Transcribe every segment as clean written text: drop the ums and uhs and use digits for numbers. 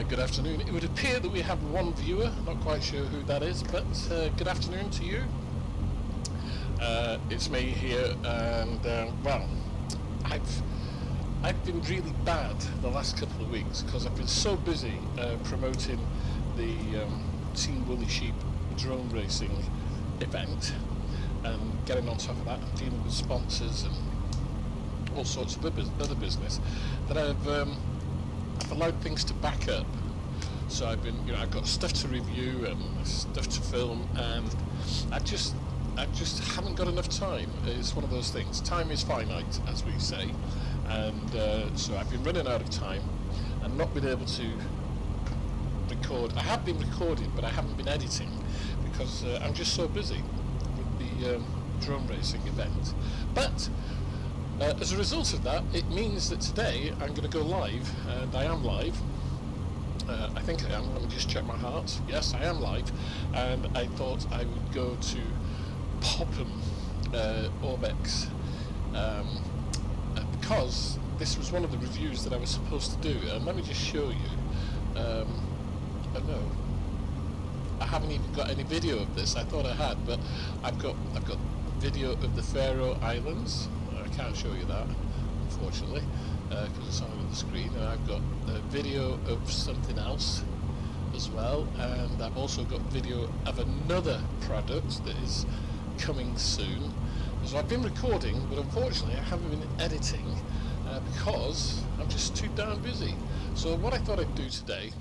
Good afternoon. It would appear that we have one viewer, not quite sure who that is, but good afternoon to you. It's me here, and well, I've been really bad the last couple of weeks because I've been so busy promoting the Team Woolly Sheep drone racing event and getting on top of that and dealing with sponsors and all sorts of other business that I've allowed things to back up. So I've been, I've got stuff to review and stuff to film, and I just haven't got enough time. It's one of those things. Time is finite, as we say, and so I've been running out of time and not been able to record. I have been recording, but I haven't been editing because I'm just so busy with the drone racing event. But as a result of that, it means that today I'm going to go live, and I am live. I think I am. Let me just check my heart. Yes, I am live, and I thought I would go to Popham, Orbx, because this was one of the reviews that I was supposed to do. And let me just show you. Oh no, I haven't even got any video of this. I thought I had, but I've got video of the Faroe Islands. I can't show you that, unfortunately, because it's on the screen. And I've got a video of something else as well, and I've also got video of another product that is coming soon. So I've been recording, but unfortunately I haven't been editing because I'm just too darn busy. So what I thought I'd do today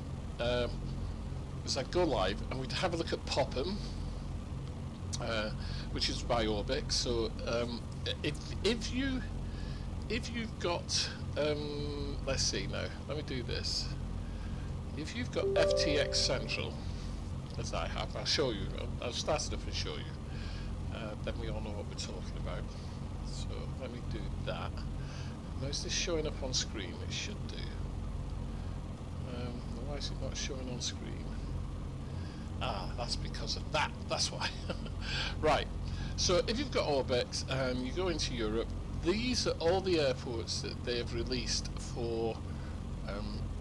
is I'd go live and we'd have a look at Popham, which is by Orbx. So if you've got let's see now, let me do this. If you've got FTX Central, as I have, I'll show you. I'll start it up and show you. Then we all know what we're talking about. So let me do that. Now is this showing up on screen? It should do. Why is it not showing on screen? Ah, that's because of that. That's why. Right. So if you've got Orbx and you go into Europe, these are all the airports that they have released for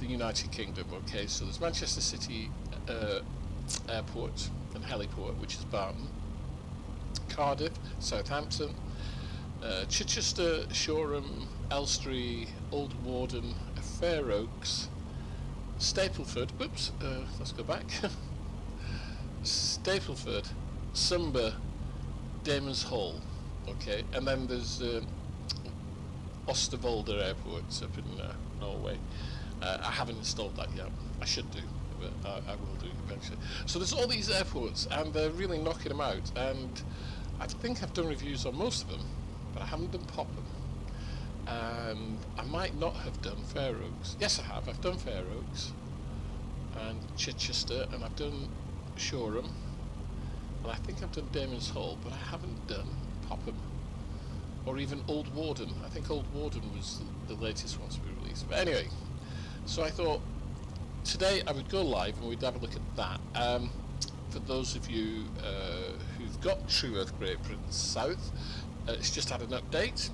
the United Kingdom. Okay, so there's Manchester City Airport and Heliport, which is Barton, Cardiff, Southampton, Chichester, Shoreham, Elstree, Old Warden, Fair Oaks, Stapleford. Whoops, let's go back. Stapleford, Sumber, Damon's Hall. Okay, and then there's Ostervolder Airport up in Norway. I haven't installed that yet. I should do, but I will do eventually. So there's all these airports, and they're really knocking them out. And I think I've done reviews on most of them, but I haven't done Popham. And I might not have done Fair Oaks. Yes, I have. I've done Fair Oaks and Chichester, and I've done Shoreham, and I think I've done Damon's Hall, but I haven't done Popham or even Old Warden. I think Old Warden was the latest one to be released. But anyway, so I thought today I would go live and we'd have a look at that. For those of you who've got True Earth Great Britain South, it's just had an update.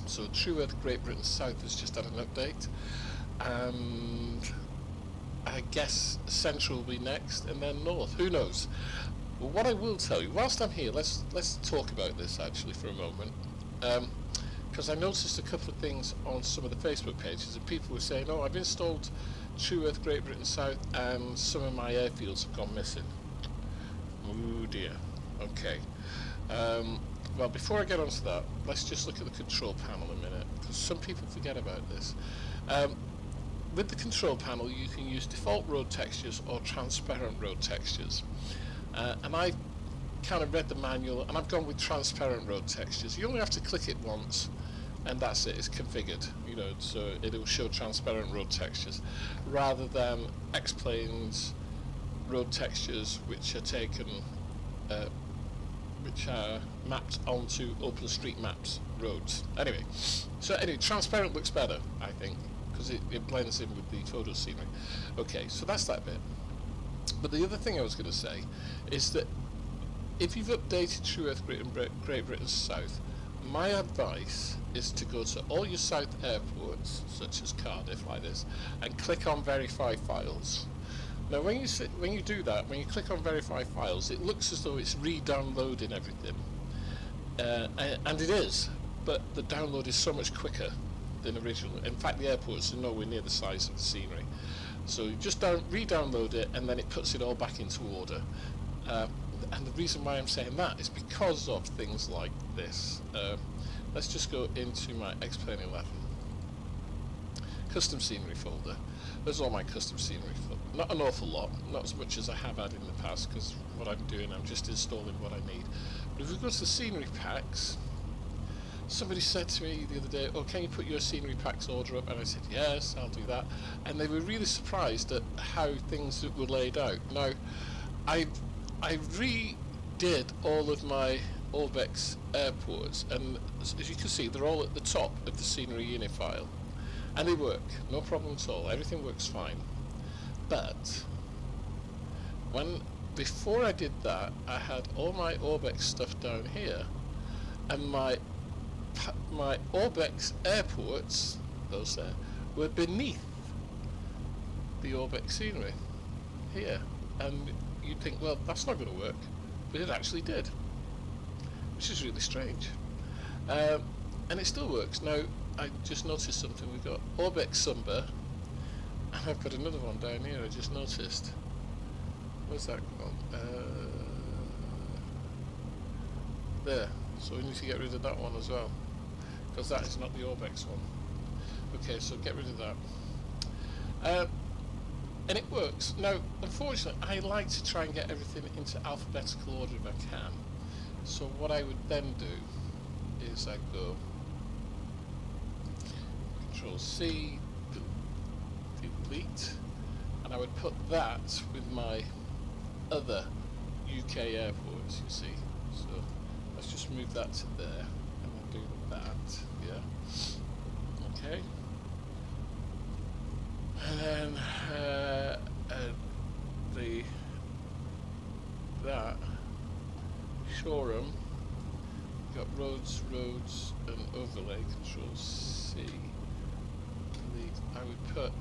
So True Earth Great Britain South has just had an update, and I guess Central will be next, and then North. Who knows? But what I will tell you, whilst I'm here, let's talk about this actually for a moment, because I noticed a couple of things on some of the Facebook pages, and people were saying, "Oh, I've installed True Earth Great Britain South, and some of my airfields have gone missing." Oh dear. Okay. Well, before I get onto that, let's just look at the control panel a minute, because some people forget about this. With the control panel, you can use default road textures or transparent road textures. And I kind of read the manual, and I've gone with transparent road textures. You only have to click it once, and that's it. It's configured, so it'll show transparent road textures, rather than Xplane's road textures, which are taken, which are mapped onto OpenStreetMap's roads. Anyway, transparent looks better, I think, because it blends in with the photo scenery. Okay, so that's that bit. But the other thing I was going to say is that if you've updated True Earth Great Britain South, my advice is to go to all your south airports, such as Cardiff, like this, and click on Verify Files. Now, when you do that, when you click on Verify Files, it looks as though it's re-downloading everything, and it is, but the download is so much quicker than original. In fact, the airports are nowhere near the size of the scenery. So you just re-download it, and then it puts it all back into order. And the reason why I'm saying that is because of things like this. Let's just go into my Xplane 11 custom scenery folder. There's all my custom scenery. Not an awful lot, not as much as I have had in the past, because what I'm doing, I'm just installing what I need. But if we go to scenery packs, somebody said to me the other day, oh, can you put your scenery packs order up? And I said, yes, I'll do that. And they were really surprised at how things were laid out. Now, I redid all of my Orbx airports, and as you can see, they're all at the top of the scenery unit file. And they work, no problem at all, everything works fine. But, before I did that, I had all my Orbx stuff down here, and my Orbx airports, those there, were beneath the Orbx scenery, here. And you'd think, well, that's not going to work, but it actually did, which is really strange. And it still works. Now, I just noticed something. We've got Orbx Sumber, and I've got another one down here I just noticed. Where's that gone? There. So we need to get rid of that one as well, because that is not the Orbx one. Okay, so get rid of that. And it works. Now, unfortunately, I like to try and get everything into alphabetical order if I can. So what I would then do is I go Control C, delete, and I would put that with my other UK airports, you see. So let's just move that to there, and I'll do that, yeah. Okay. And then that showroom, got roads, and overlay. Control C. Delete. I would put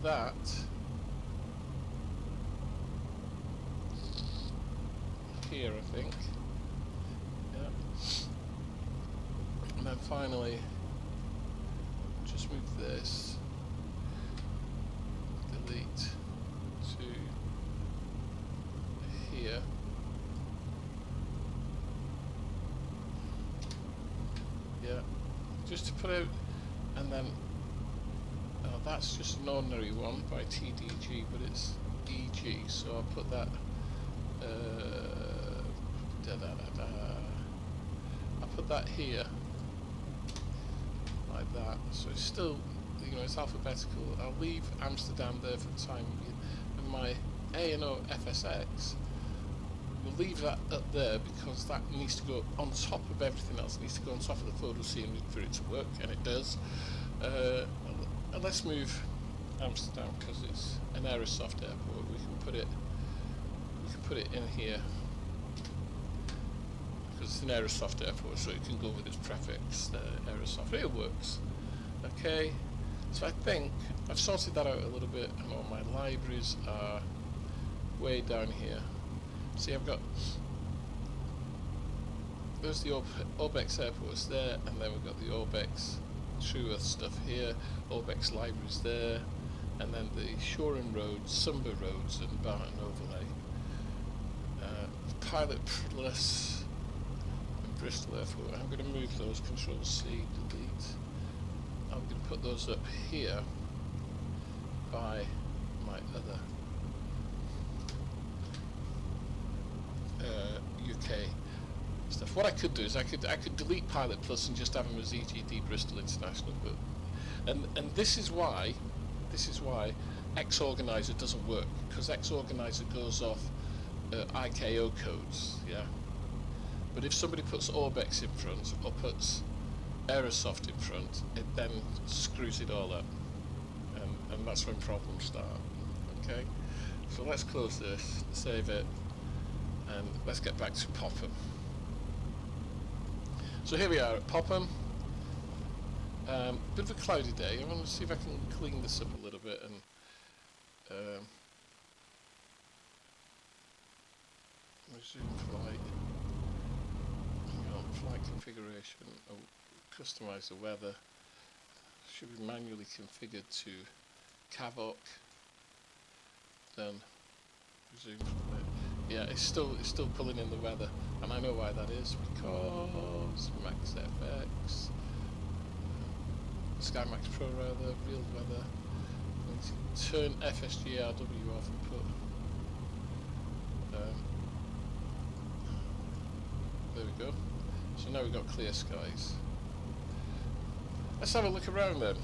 that here, I think. Yeah. And then finally, just move this, delete to here, yeah, just to put out, and then, oh, that's just an ordinary one by TDG, but it's EG, so I'll put that, I'll put that here, like that, so it's still, you know, it's alphabetical. I'll leave Amsterdam there for the time being, and my A&O FSX, we'll leave that up there because that needs to go on top of everything else. It needs to go on top of the photo scene for it to work, and it does. And let's move Amsterdam because it's an Aerosoft airport. We can put it in here because it's an Aerosoft airport, so it can go with its prefix, Aerosoft. It works. Okay, so I think I've sorted that out a little bit, and all my libraries are way down here. See, I've got, there's the Orbx airports there, and then we've got the Orbx True Earth stuff here, Orbx libraries there, and then the Shoreham Roads, Sumber Roads, and Barton Overlay. Pilot Plus and Bristol Airport. I'm going to move those, Control C, delete. I'm going to put those up here by my other UK stuff. What I could do is I could delete Pilot Plus and just have them as EGD Bristol International, but and this is why Xorganizer doesn't work, because Xorganizer goes off IKO codes, yeah. But if somebody puts Orbx in front or puts Aerosoft in front, it then screws it all up, and that's when problems start. Okay, so let's close this, save it, and let's get back to Popham. So here we are at Popham. Bit of a cloudy day. I want to see if I can clean this up a little bit and resume flight. Flight configuration. Oh, customize the weather. Should be manually configured to Cavoc. Then resume flight. Yeah, it's still pulling in the weather, and I know why that is, because Max FX, Sky Max Pro rather, real weather. Turn FSGRW off and put. There we go. So now we've got clear skies. Let's have a look around then.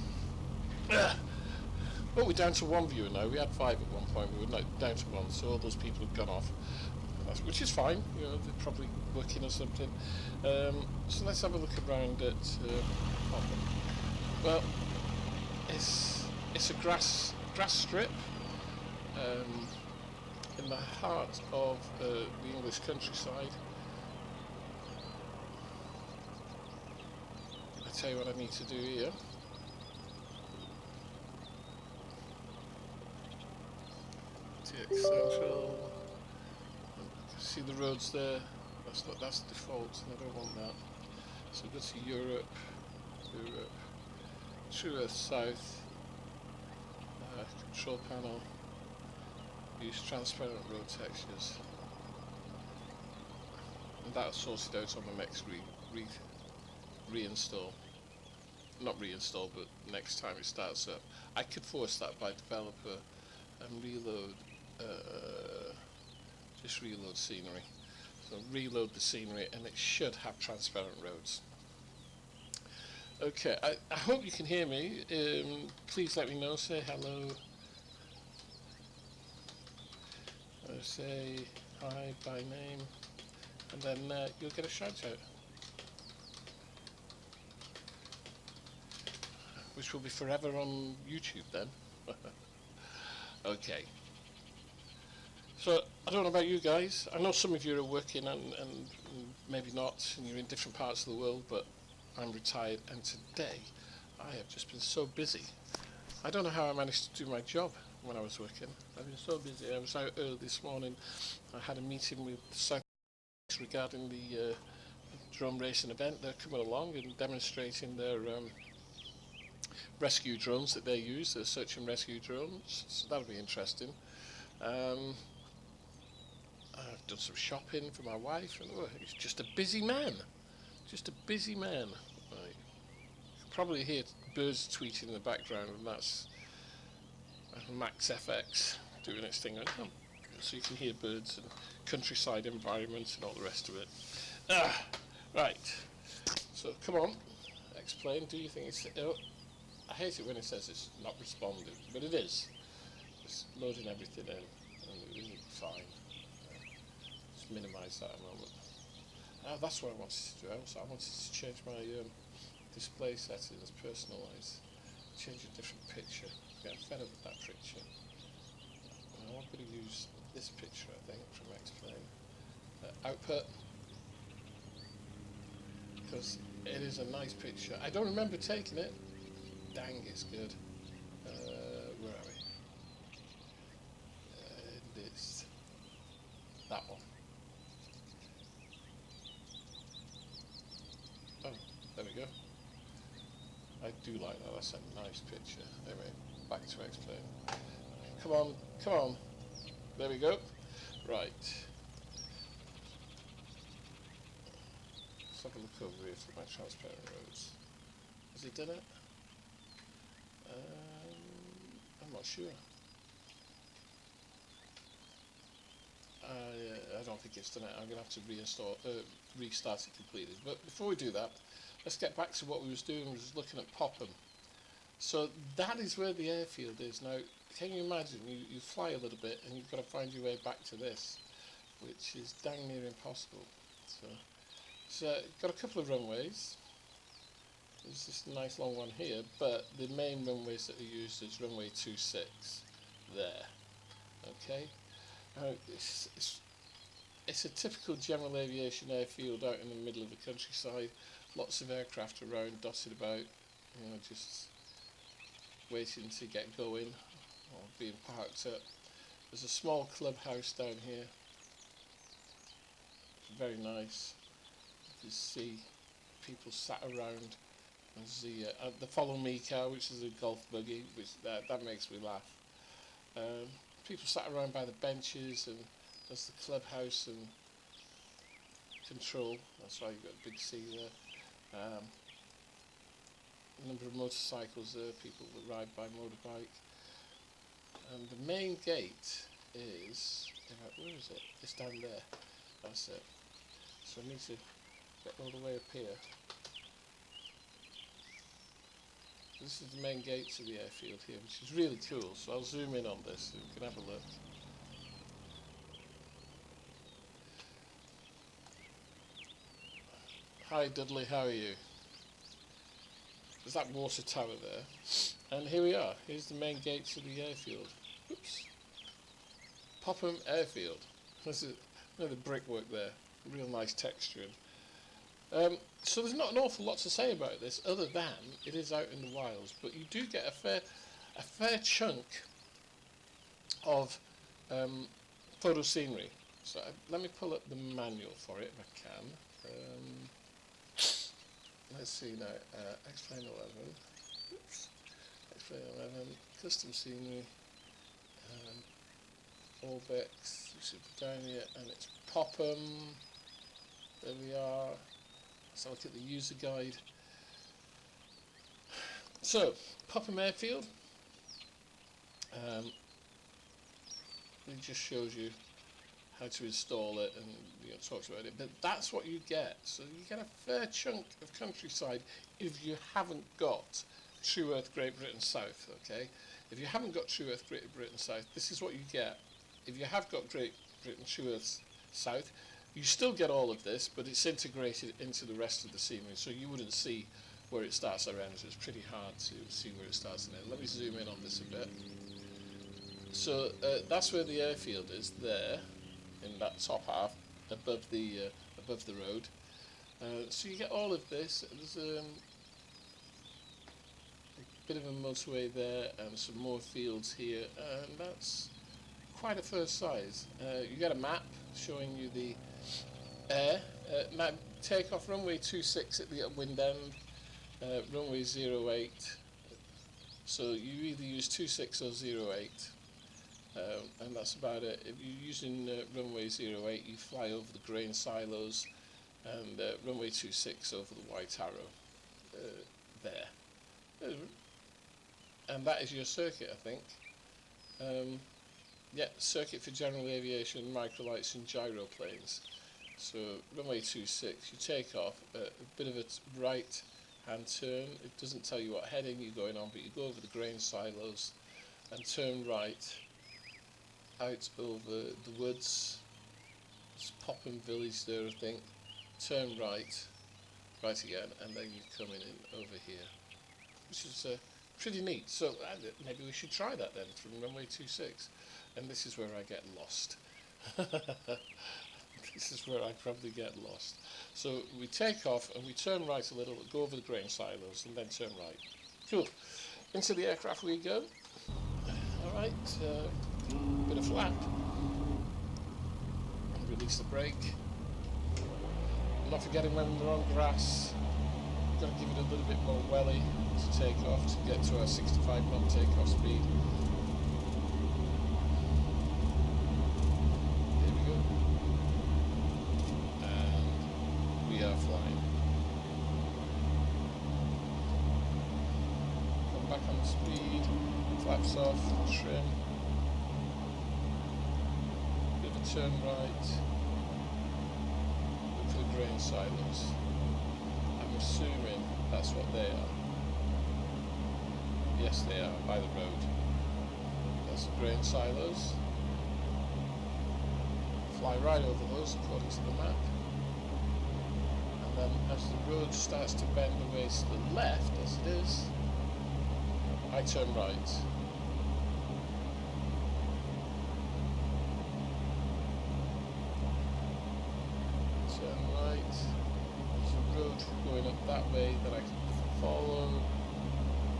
Well, we're down to one viewer now. We had 5 at one point. We were down to 1, so all those people have gone off, which is fine. You know, they're probably working or something. So let's have a look around at Popham. Well, it's a grass strip in the heart of the English countryside. I'll tell you what I need to do here. Central. See the roads there? That's default, and I don't want that. So go to Europe, True Earth South, control panel, use transparent road textures, and that'll sort it out on the next reinstall. Not reinstall, but next time it starts up. I could force that by developer and reload. Just reload scenery. So reload the scenery and it should have transparent roads. Okay, I hope you can hear me. Please let me know. Say hello. Say hi by name, and then you'll get a shout out, which will be forever on YouTube then. Okay. So, I don't know about you guys. I know some of you are working and maybe not, and you're in different parts of the world, but I'm retired, and today I have just been so busy. I don't know how I managed to do my job when I was working. I've been so busy. I was out early this morning. I had a meeting with South regarding the drone racing event. They're coming along and demonstrating their rescue drones that they use, their search and rescue drones, so that'll be interesting. I've done some shopping for my wife, and he's just a busy man. Just a busy man. Right. You can probably hear birds tweeting in the background, and that's Max FX doing its thing. So you can hear birds and countryside environments and all the rest of it. Right. So come on, Xplane. Do you think it's? I hate it when it says it's not responding, but it is. It's loading everything in, and it will be fine. Just minimise that a moment. That's what I wanted to do. I wanted to change my display settings, personalise, change a different picture. I'm getting fed up with that picture. And I'm going to use this picture, I think, from Xplane. Output, because it is a nice picture. I don't remember taking it. Dang, it's good. Where are we? It's that one. Oh, there we go. I do like that. That's a nice picture. Anyway, back to Xplane. Come on, come on. There we go. Right. Let's have a look over here for my transparent roads. Has he done it? I'm not sure. I don't think it's done it. I'm going to have to restart it completely. But before we do that, let's get back to what we was doing. We was looking at Popham. So that is where the airfield is. Now, can you imagine? You fly a little bit and you've got to find your way back to this, which is dang near impossible. So got a couple of runways. There's this nice long one here, but the main runways that are used is runway 26 there. Okay, now it's a typical general aviation airfield out in the middle of the countryside. Lots of aircraft around, dotted about, you know, just waiting to get going or being parked up. There's a small clubhouse down here, very nice. You can see people sat around. There's the Follow Me car, which is a golf buggy, which that makes me laugh. People sat around by the benches, and there's the clubhouse and control. That's why you've got a big C there. A number of motorcycles there, people that ride by motorbike. And the main gate is, where is it? It's down there. That's it. So I need to get all the way up here. This is the main gate to the airfield here, which is really cool. So I'll zoom in on this so you can have a look. Hi Dudley, how are you? There's that water tower there. And here we are. Here's the main gate to the airfield. Oops. Popham Airfield. This is the brickwork there. Real nice texturing. So there's not an awful lot to say about this, other than it is out in the wilds. But you do get a fair chunk of photo scenery. So let me pull up the manual for it if I can. Let's see now. Xplane 11. Oops. Xplane 11. Custom scenery. Orbx. You should be down here, and it's Popham. There we are. Let's have a look at the user guide. So, Popham Airfield. It just shows you how to install it and talks about it. But that's what you get. So you get a fair chunk of countryside if you haven't got True Earth Great Britain South. Okay, if you haven't got True Earth Great Britain South, this is what you get. If you have got Great Britain True Earth South, you still get all of this, but it's integrated into the rest of the scenery, so you wouldn't see where it starts or ends. It's pretty hard to see where it starts and ends. Let me zoom in on this a bit. So that's where the airfield is, there, in that top half, above the road. So you get all of this. There's a bit of a motorway there, and some more fields here, and that's quite a first size. You get a map showing you the air. Takeoff runway 26 at the upwind end, runway 08. So you either use 26 or 08. And that's about it. If you're using runway 08, you fly over the grain silos, and runway 26 over the White Arrow there. And that is your circuit, I think. Yeah, circuit for general aviation, microlights and gyroplanes. So runway 26, you take off, a bit of a right hand turn. It doesn't tell you what heading you're going on, but you go over the grain silos and turn right out over the woods. It's Popham village there, I think. Turn right again, and then you're coming in over here, which is pretty neat. So maybe we should try that then from runway 26. And this is where I get lost. This is where I probably get lost. So we take off and we turn right a little, go over the grain silos, and then turn right. Cool. Into the aircraft we go. Alright, bit of flap. Release the brake. Not forgetting when we're on grass, we've got to give it a little bit more welly to take off to get to our 65 knot takeoff speed. There we go. And we are flying. Come back on speed, flaps off, trim. Bit of a turn right. Look for the grain silos. I'm assuming that's what they are. Yes, they are, by the road. That's the grain silos. Fly right over those according to the map. And then as the road starts to bend away to the left, as it is, I turn right. up that way that I can follow,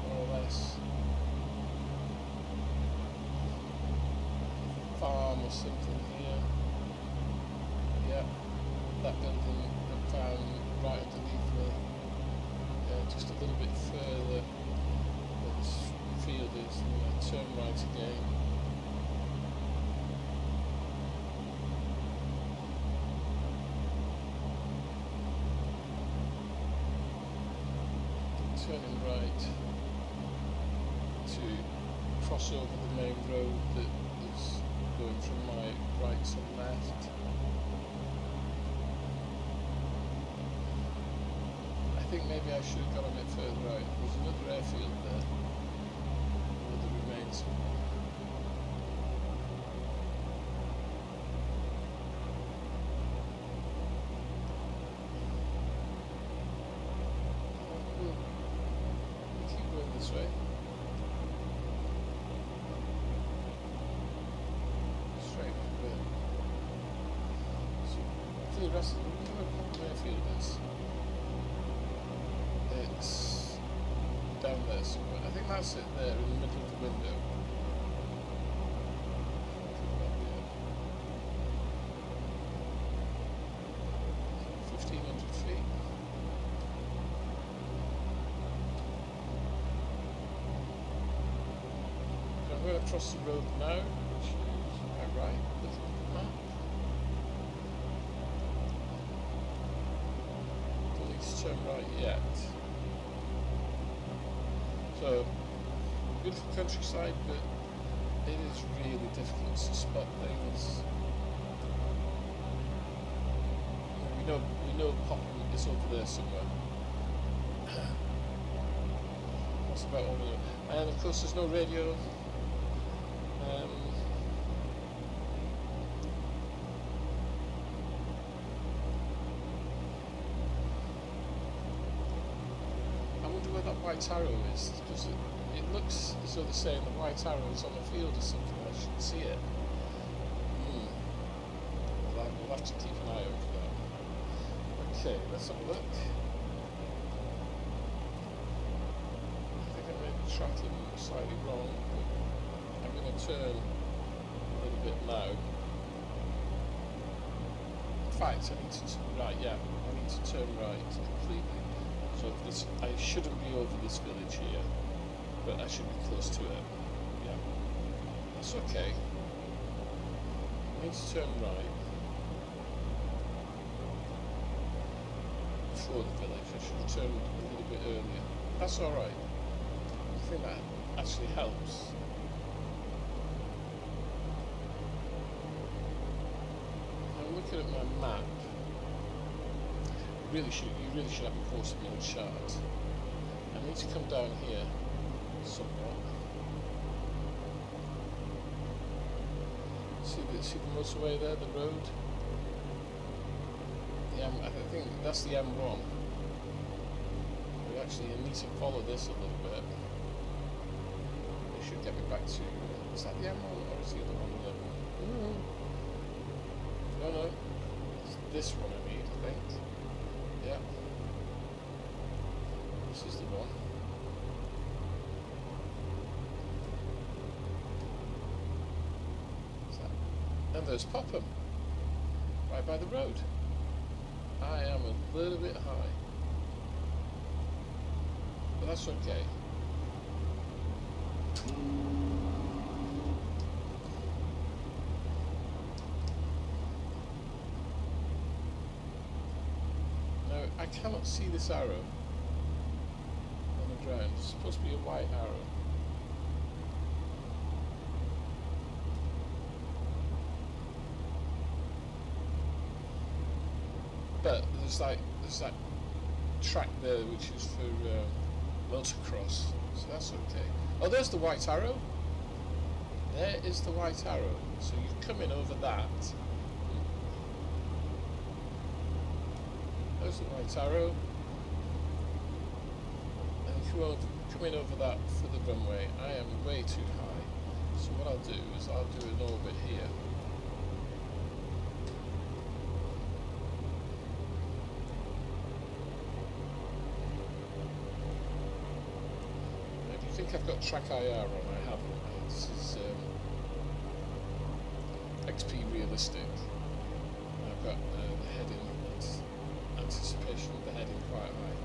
more or less. Farm or something here. Yeah, that building that found right underneath me. Yeah, just a little bit further. This field is, and I turn right again. Turning right to cross over the main road that is going from my right to left. I think maybe I should have gone a bit further out. There's another airfield there, or the remains of one. Keep going this way. Straight a bit. So, for the rest of the airfield is. It's down there somewhere. I think that's it there in the middle of the window. 1,500 feet. So I'm going to cross the road now, which is my right, looking at the map. Don't need to turn right yet. So, beautiful countryside, but it is really difficult to spot things. We know Popham is over there somewhere. That's about all we know. And of course, there's no radio. I wonder where that white arrow is, because it looks as though they're saying the white arrow is on the field or something. I should see it. We'll have to keep an eye out for that. Okay, let's have a look. I think I may be tracking slightly wrong, but I'm going to turn a little bit now. In fact, I need to turn right completely. So this, I shouldn't be over this village here, but I should be close to it. Yeah, that's okay. I need to turn right before the village. I should have turned a little bit earlier. That's all right. I think that actually helps. I'm looking at my map. You really should have a course of minute chart. I need to come down here somewhat. See the motorway there, the road. I think that's the M1. We actually need to follow this a little bit. It should get me back to. Is that the M1 or is the other one the M1? No. It's this one I need, I think. Yeah. This is the one. And there's Popham, right by the road. I am a little bit high, but that's okay. Now, I cannot see this arrow on the ground. It's supposed to be a white arrow. But there's that track there which is for motocross, so that's okay. Oh, there's the white arrow. There is the white arrow. So you come in over that. There's the white arrow. And you come in over that for the runway. I am way too high. So what I'll do is I'll do an orbit here. think I've got track IR on. I haven't. This is XP realistic. I've got the heading, anticipation of the heading quite high.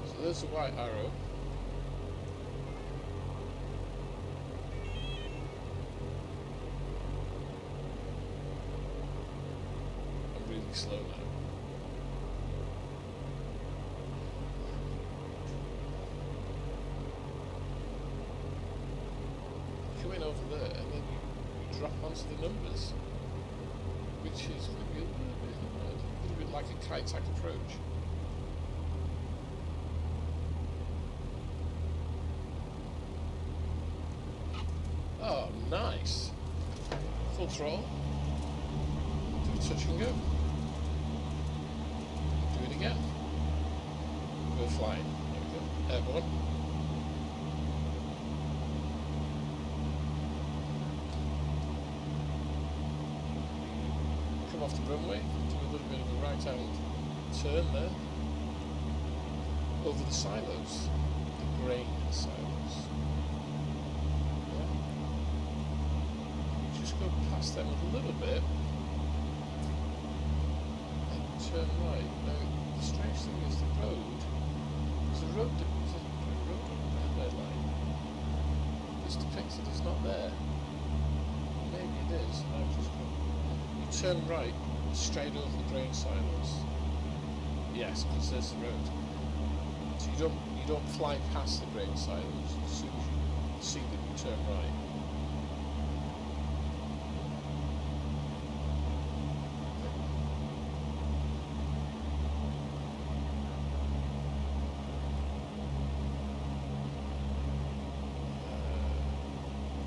So there's the white arrow. Slow now. Come in over there and then you drop onto the numbers, which is going to be a little bit like a kite-tack approach. Oh, nice. Full throttle. Do a touch and go. Again. We're flying. There we go. Airborne. Come off the runway, do a little bit of a right hand turn there. Over the silos. The grain silos. Yeah. Just go past them a little bit. And turn right. Now, the strange thing is the road red line is depicted as not there. Maybe it is. I've just got, you turn right straight over the grain silos. Yes, because there's the road. So you don't fly past the grain silos as soon as you see them. You turn right.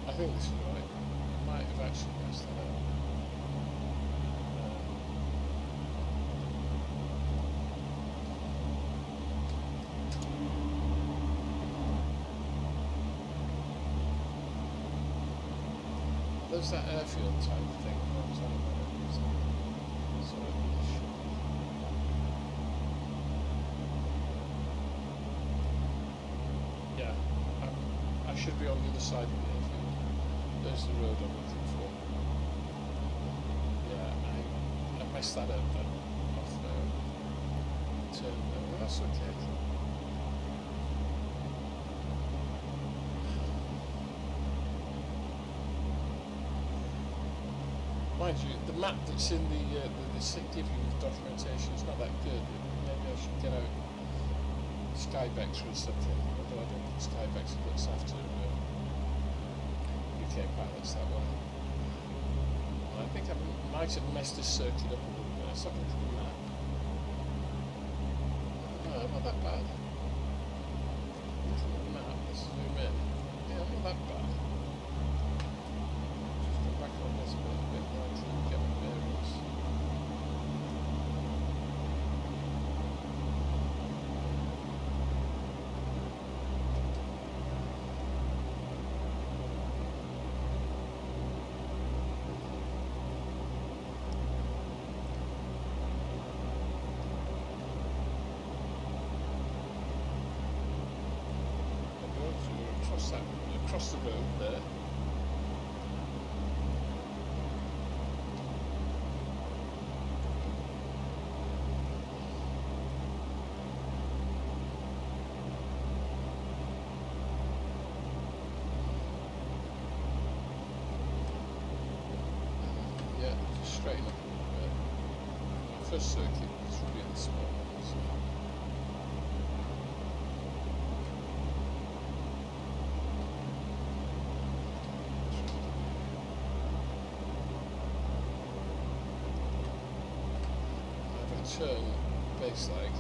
I think this is right. I might have actually messed that up. There's that airfield type thing that I was on about. So it should be. Yeah, I should be on the other side of the airfield. There's the road I'm looking for. Yeah, I messed that up then. Off there. Turn there. Well, that's okay. Mind you, the map that's in the give you documentation is not that good. Maybe I should get out Skybex or something. Although I don't think Skybex looks after UK pilots that way. I think I might have messed this circuit up a little bit. Let's have a look at the map. No, not that bad. Look at the map. Let's zoom in. Yeah, not that bad. Just go back on this a bit more until we get my bearings. Across the road there. Yeah, just straighten up a little bit. My first circuit was really small. So. Turn base leg.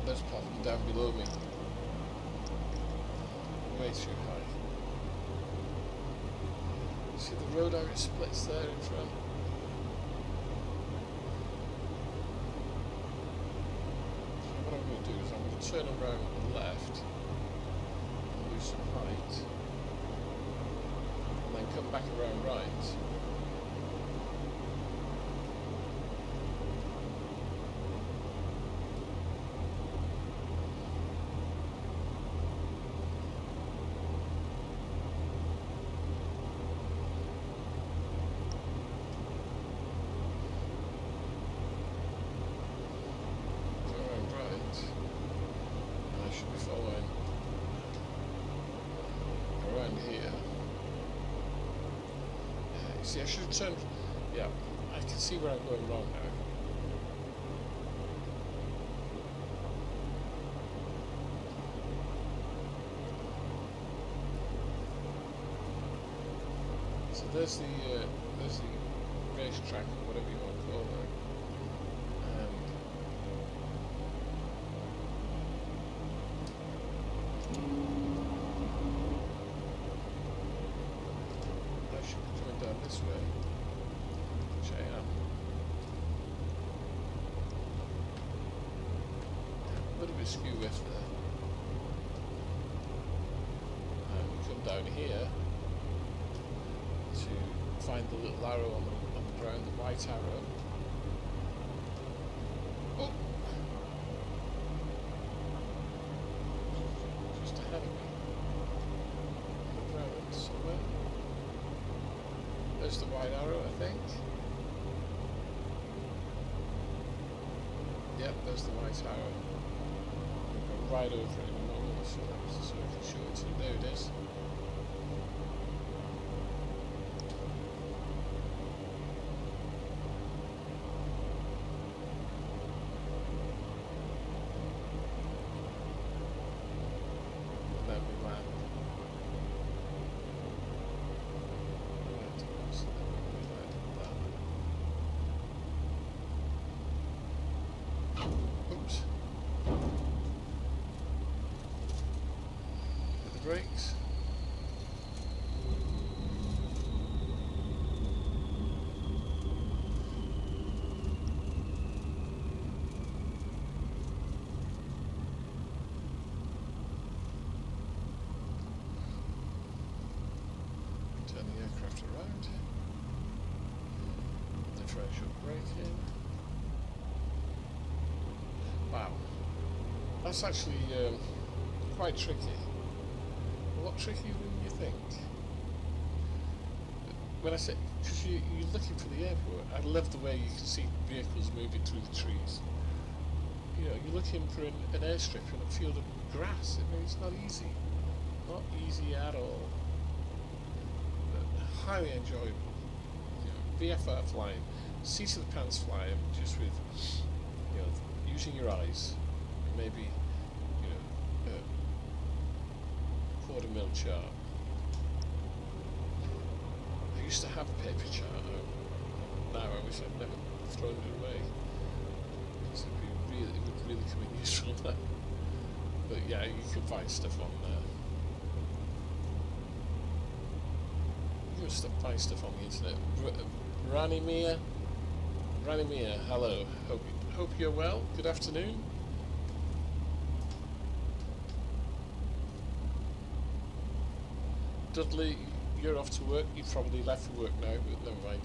there's Popham down below me. Way too high. See the road how it splits there in front? So what I'm going to do is I'm going to turn around to the left and lose some height. And then come back around right. See, I should have turned. Yeah, I can see where I'm going wrong now. So there's the racetrack or whatever you want to call it. This way, which I am. A little bit skew left there. And we come down here to find the little arrow on the ground, the white arrow. Oh! Just ahead of me. On the ground somewhere. There's the white arrow, I think. Yep, there's the white arrow. We'll go right over it in a moment, so I can show it to you. There it is. And then we land. Brakes. Turn the aircraft around. Differential braking. Wow, that's actually quite tricky. A lot trickier than you think. When I say, because you're looking for the airport, I love the way you can see vehicles moving through the trees. You know, you're looking for an airstrip in a field of grass. I mean, it's not easy. Not easy at all. But highly enjoyable. You know, VFR flying, seat of the pants flying, just with, you know, using your eyes, and maybe, you know, quarter-mil chart. I used to have a paper chart. Now I wish I'd never thrown it away. Because it would really come in useful now. But yeah, you can find stuff on there. You can find stuff on the internet. Ranimir, hello. Hope you're well. Good afternoon. Dudley, you're off to work. You've probably left for work now, but never mind.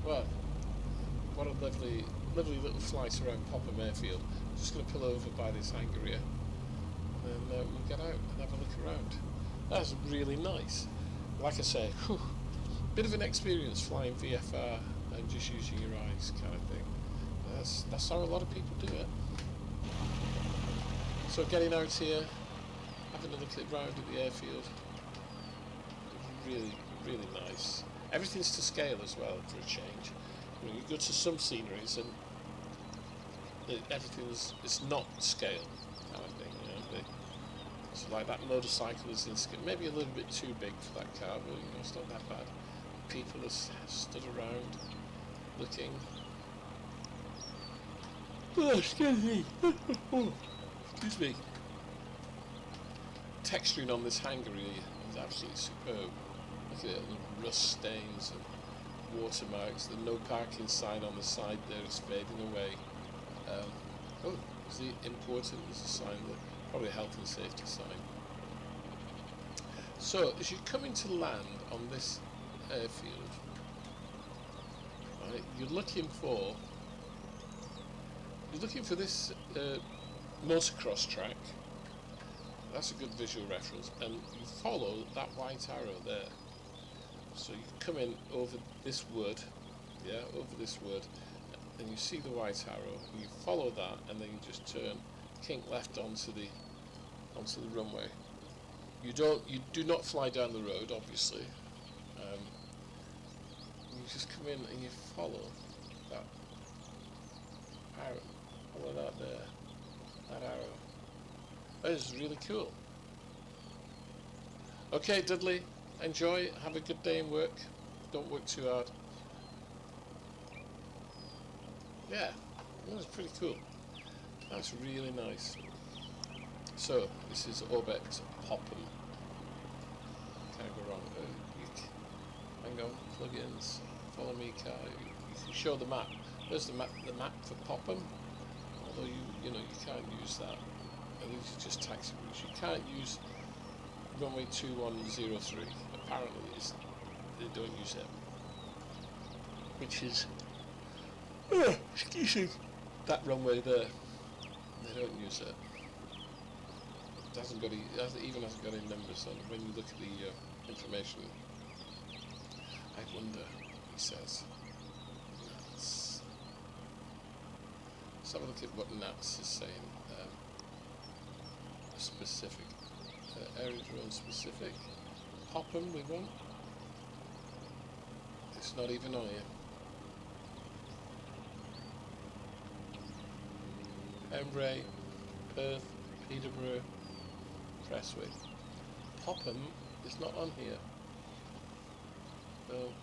Well, what a lovely little flight around Popham Airfield. Just going to pull over by this hangar here, and then we'll get out and have a look around. That's really nice. Like I say, bit of an experience flying VFR and just using your eyes, kind of thing. That's how a lot of people do it. So getting out here, having a look around at the airfield. Really, really nice. Everything's to scale as well for a change. You know, you go to some sceneries and everything's not scale kind of thing. You know, so like that motorcycle is in scale, maybe a little bit too big for that car, but you know, it's not that bad. People are stood around looking. Oh, excuse me. Excuse me. Texturing on this hangar here is absolutely superb. Look at it, the rust stains and water marks. The no parking sign on the side there is fading away. Oh, is the important? There's a sign there, probably a health and safety sign. So as you're coming to land on this airfield, right, you're looking for this motocross track. That's a good visual reference, and you follow that white arrow there. So you come in over this wood, yeah, over this wood, and you see the white arrow, and you follow that, and then you just turn, kink left onto the runway. You do not fly down the road, obviously. You just come in and you follow that arrow, follow that there, that arrow. That is really cool. Okay, Dudley, enjoy, have a good day in work, don't work too hard. Yeah, that's pretty cool. That's really nice. So, this is Orbx Popham. Can't go wrong. Hang on, plugins, follow me car. You can show the map. There's the map for Popham. Although you can't use that. And these are just taxi routes. You can't use runway 2103. Apparently they don't use it. Which is excuse me, that runway there. They don't use it. It even hasn't got any numbers on it. When you look at the information, I wonder, he says. Nats. Let's have a look at what Nats is saying. Specific. Aerodrome specific. Popham we want. It's not even on here. Embray, Perth, Peterborough, Prestwick. Popham is not on here. No.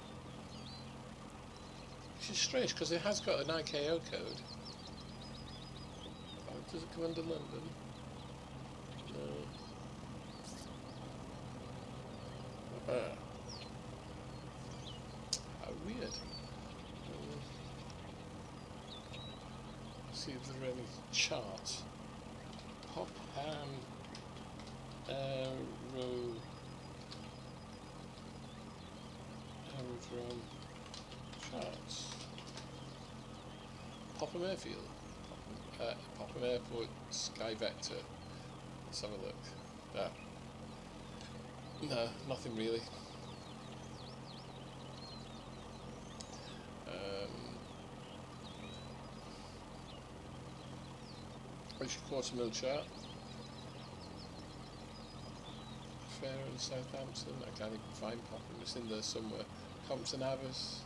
Which is strange because it has got an IKO code. Oh, does it come under London? No. How weird. See if there are any charts. Popham aerodrome charts. Popham Airfield. Popham Airport Sky Vector. Let's have a look. No, nothing really. What's your quarter-mil chart? Fair in Southampton. I can't even find Popham. It's in there somewhere. Compton Abbas.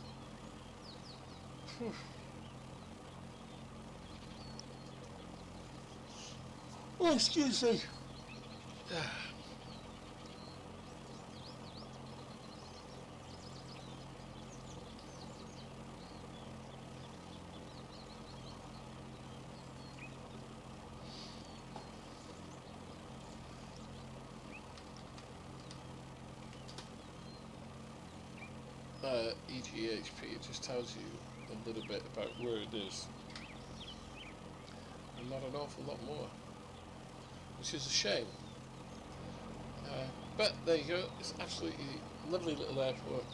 Oh, excuse me. EGHP, it just tells you a little bit about where it is, and not an awful lot more, which is a shame. But there you go, it's absolutely lovely little airport,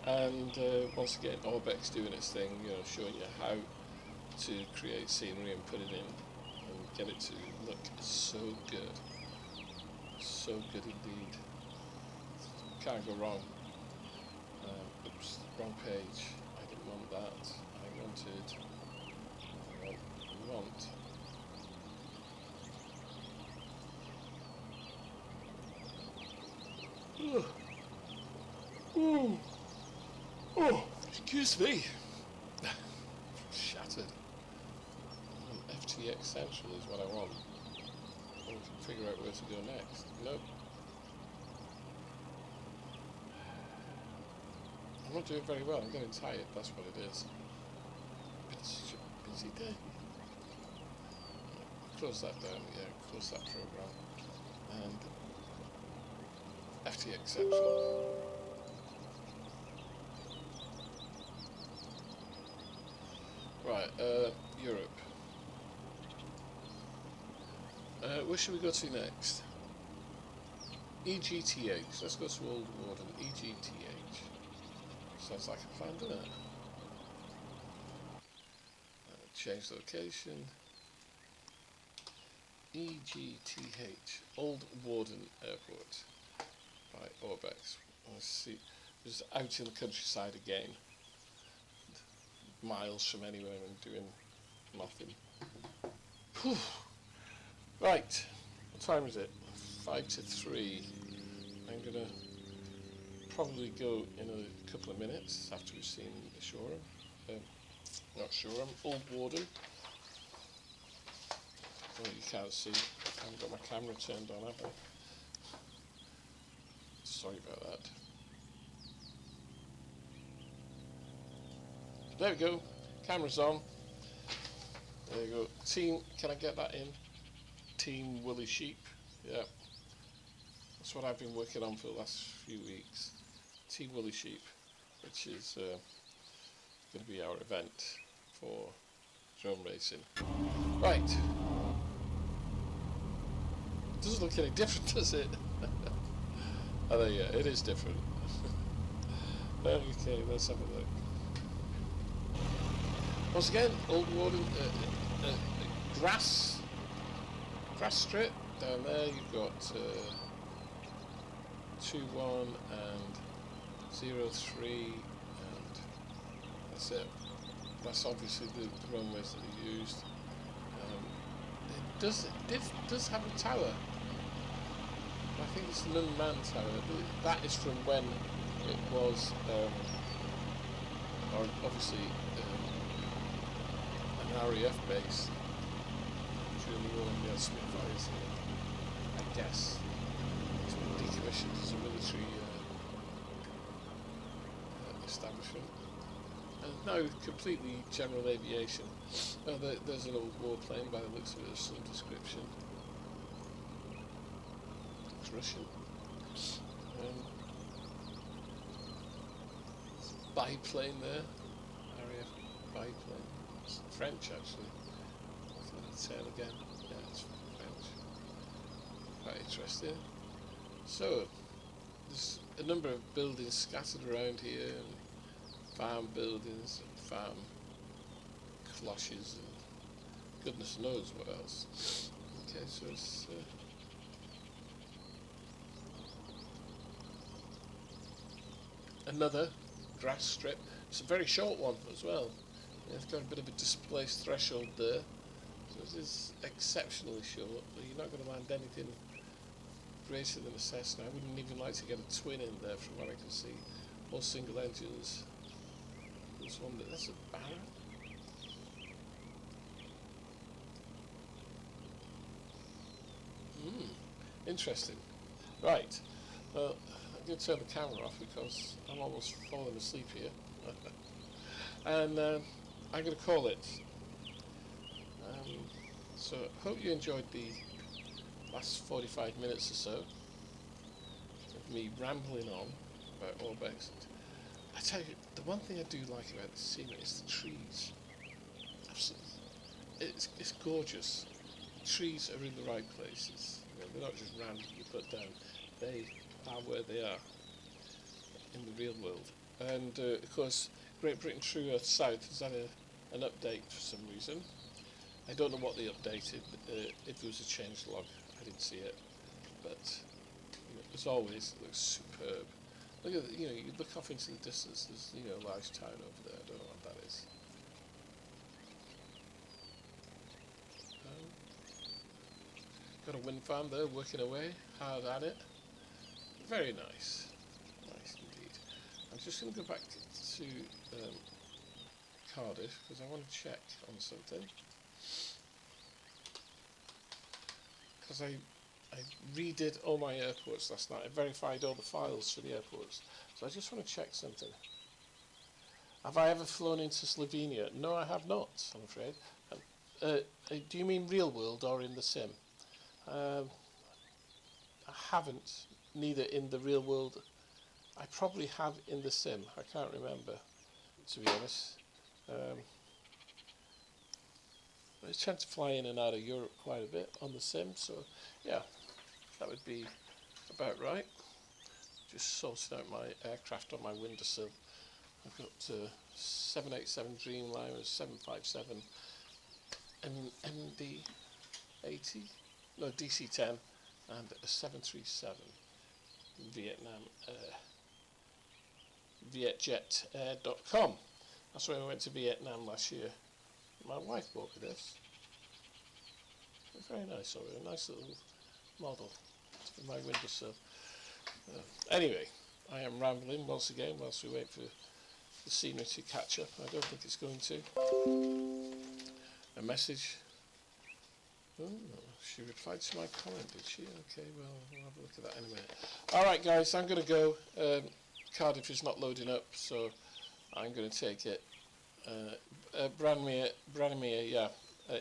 and once again Orbx doing its thing, showing you how to create scenery and put it in and get it to look so good indeed. Can't go wrong. Oops, wrong page. I didn't want that. I want. Oh, excuse me. Shattered. FTX Central is what I want. I want to figure out where to go next. Nope. I'm not doing very well, I'm getting tired, that's what it is. It's such a busy day. close that down, yeah, close that program, and FTX Central. Right, Europe. Where should we go to next? EGTH. Let's go to Old Warden. EGTH. Sounds like a plan, doesn't it? Change location. EGTH. Old Warden Airport. By Orbx. Let's see. Just out in the countryside again. Miles from anywhere and doing nothing. Whew. Right. What time is it? 5 to 3. I'm going to probably go in a couple of minutes after we've seen the Shoreham. Not Shoreham, Old Warden. Oh, you can't see. I haven't got my camera turned on, have I? Sorry about that. There we go. Camera's on. There you go. Team, can I get that in? Team Woolly Sheep. Yeah. That's what I've been working on for the last few weeks. Team Woolly Sheep, which is going to be our event for drone racing. Right. Doesn't look any different, does it? Oh, there you go. It is different. Okay, let's have a look. Once again, Old Warden, grass strip down there. You've got 2-1 and 0-3, and that's it. That's obviously the runways that are used. It does have a tower. I think it's an unmanned tower. That is from when it was, or obviously an RAF base during the war when we had Spitfires here. I guess it's been decommissioned as a military establishment. And now completely general aviation. Oh, there's an old warplane by the looks of it of some description. It's Russian. Biplane there. RAF biplane. It's French actually. Looking at the tail again. Yeah, it's French. Quite interesting. So, there's a number of buildings scattered around here. Farm buildings and farm cloches and goodness knows what else. Okay, so it's another grass strip. It's a very short one as well. It's got a bit of a displaced threshold there, so it is exceptionally short, but you're not going to land anything greater than a Cessna. I wouldn't even like to get a twin in there from what I can see, or single engines. There's one that's a Baron. Interesting. Right. Well, I'm going to turn the camera off because I'm almost falling asleep here. And I'm going to call it. So, hope you enjoyed the last 45 minutes or so of me rambling on about Orbx. I tell you, the one thing I do like about this scenery is the trees. Absolutely. It's gorgeous. The trees are in the right places. You know, they're not just randomly put down. They are where they are in the real world. And of course, Great Britain True Earth South has had an update for some reason. I don't know what they updated. If there was a change log, I didn't see it. But you know, as always, it looks superb. Look at you look off into the distance. There's a large town over there. I don't know what that is. Got a wind farm there, working away, hard at it. Very nice, nice indeed. I'm just going to go back to Cardiff because I want to check on something. Because I redid all my airports last night. I verified all the files for the airports. So I just want to check something. Have I ever flown into Slovenia? No, I have not, I'm afraid. Do you mean real world or in the sim? I haven't, neither in the real world. I probably have in the sim. I can't remember, to be honest. I tend to fly in and out of Europe quite a bit on the sim, so yeah, that would be about right. Just sorting out my aircraft on my windowsill. I've got 787 Dreamliner, 757 MD-80, no DC-10, and a 737 Vietnam vietjet.com. That's where I went to Vietnam last year. My wife bought me this. It's very nice, a nice little model for my windowsill. Anyway, I am rambling once again whilst we wait for the scenery to catch up. I don't think it's going to. A message. Oh, she replied to my comment, did she? Okay, well, we'll have a look at that in a minute. Alright guys, I'm going to go. Cardiff is not loading up, so I'm going to take it. Branimir, yeah,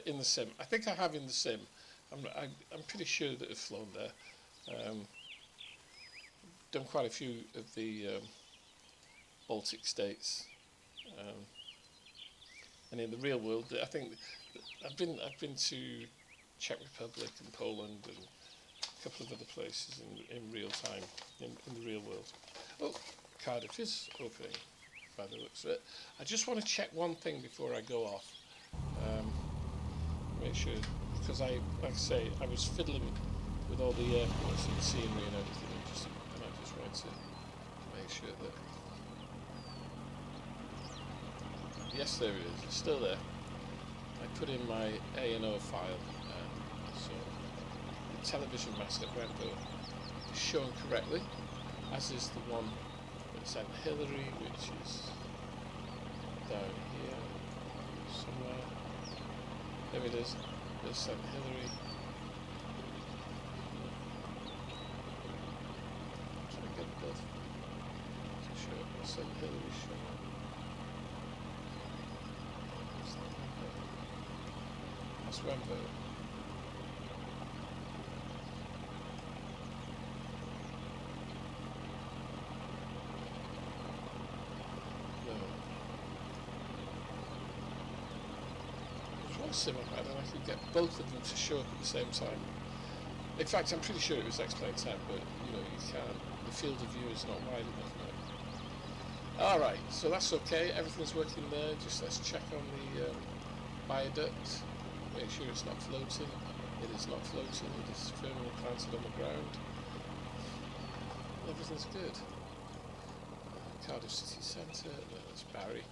in the sim. I think I have in the sim. I'm pretty sure that I've flown there. Done quite a few of the Baltic states, and in the real world, I think I've been to Czech Republic and Poland and a couple of other places in real time, in the real world. Oh, Cardiff is opening by the looks of it. I just want to check one thing before I go off. Make sure, because like I say, I was fiddling with all the airports and scenery and everything, and I just wanted to make sure that. Yes, there it is. It's still there. I put in my A&O file, so the television mast at Brentford is shown correctly, as is the one at St Hilary, which is down here somewhere. There it is. There's St Hilary. Try to get both to show up St Hilary showing. That's Rambo. No. There's one sim I had and I could get both of them to show up at the same time. In fact, I'm pretty sure it was Xplane 10, but you know, you can't. The field of view is not wide enough now. Alright, so that's okay. Everything's working there. Just let's check on the viaduct. Make sure it's not floating. It is not floating. It is firmly planted on the ground. Everything's good. Cardiff City Centre. No, that's Barry.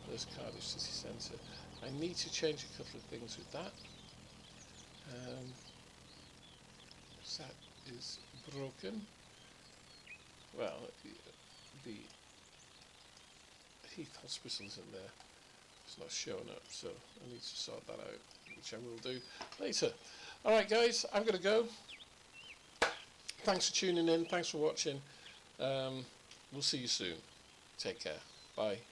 There's Cardiff City Centre. I need to change a couple of things with that. That is broken. Well, the Heath Hospital isn't there. It's not showing up, so I need to sort that out, which I will do later. Alright guys, I'm going to go. Thanks for tuning in, thanks for watching. We'll see you soon. Take care. Bye.